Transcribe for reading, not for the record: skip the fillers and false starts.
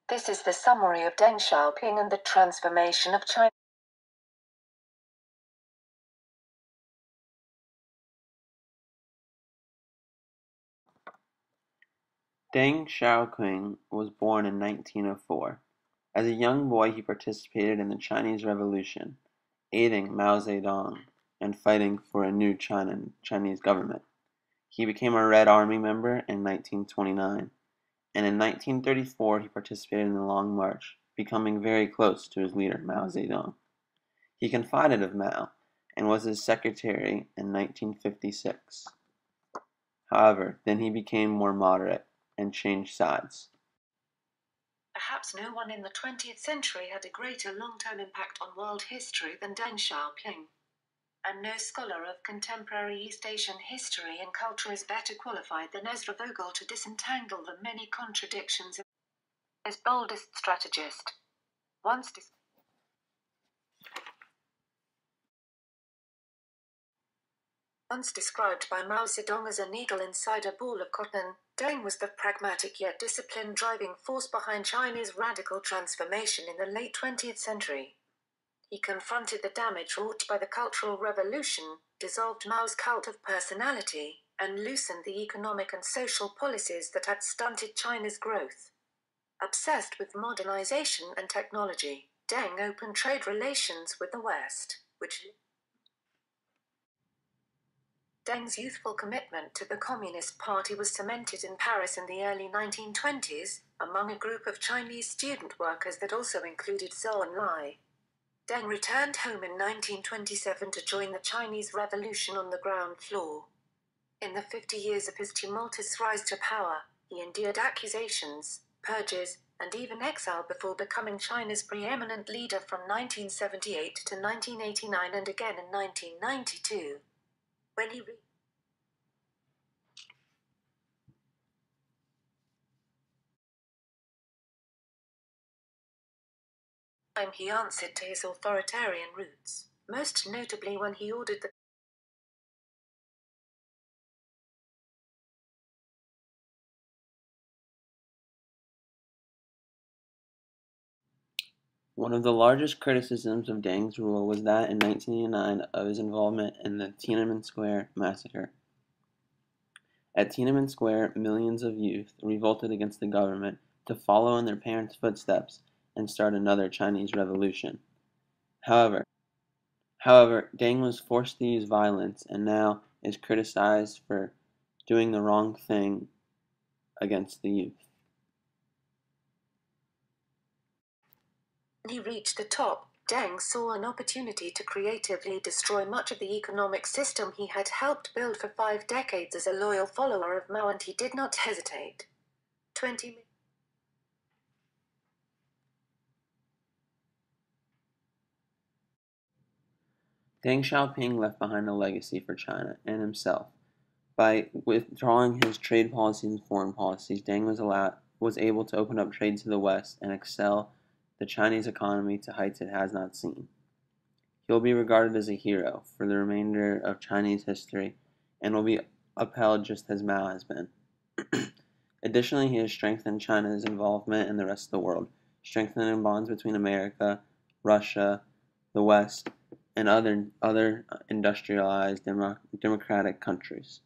This is the summary of Deng Xiaoping and the transformation of China. Deng Xiaoping was born in 1904. As a young boy he participated in the Chinese Revolution, aiding Mao Zedong and fighting for a new Chinese government. He became a Red Army member in 1929, and in 1934 he participated in the Long March, becoming very close to his leader Mao Zedong. He confided of Mao and was his secretary in 1956. However, then he became more moderate and changed sides. Perhaps no one in the 20th century had a greater long-term impact on world history than Deng Xiaoping. And no scholar of contemporary East Asian history and culture is better qualified than Ezra Vogel to disentangle the many contradictions of his boldest strategist. Once described by Mao Zedong as a needle inside a ball of cotton, Deng was the pragmatic yet disciplined driving force behind China's radical transformation in the late 20th century. He confronted the damage wrought by the Cultural Revolution, dissolved Mao's cult of personality, and loosened the economic and social policies that had stunted China's growth. Obsessed with modernization and technology, Deng opened trade relations with the West, which Deng's youthful commitment to the Communist Party was cemented in Paris in the early 1920s, among a group of Chinese student workers that also included Zhou Enlai. Deng returned home in 1927 to join the Chinese Revolution on the ground floor. In the 50 years of his tumultuous rise to power, he endured accusations, purges, and even exile before becoming China's preeminent leader from 1978 to 1989 and again in 1992. When he answered to his authoritarian roots, most notably when he ordered the One of the largest criticisms of Deng's rule was that in 1989 of his involvement in the Tiananmen Square massacre. At Tiananmen Square, millions of youth revolted against the government to follow in their parents' footsteps and start another Chinese revolution. However, Deng was forced to use violence and now is criticized for doing the wrong thing against the youth. When he reached the top, Deng saw an opportunity to creatively destroy much of the economic system he had helped build for 5 decades as a loyal follower of Mao, and he did not hesitate. Deng Xiaoping left behind a legacy for China and himself. By withdrawing his trade policies and foreign policies, Deng was able to open up trade to the West and excel the Chinese economy to heights it has not seen. He will be regarded as a hero for the remainder of Chinese history and will be upheld just as Mao has been. Additionally, he has strengthened China's involvement in the rest of the world, strengthening bonds between America, Russia, the West, and other industrialized democratic countries.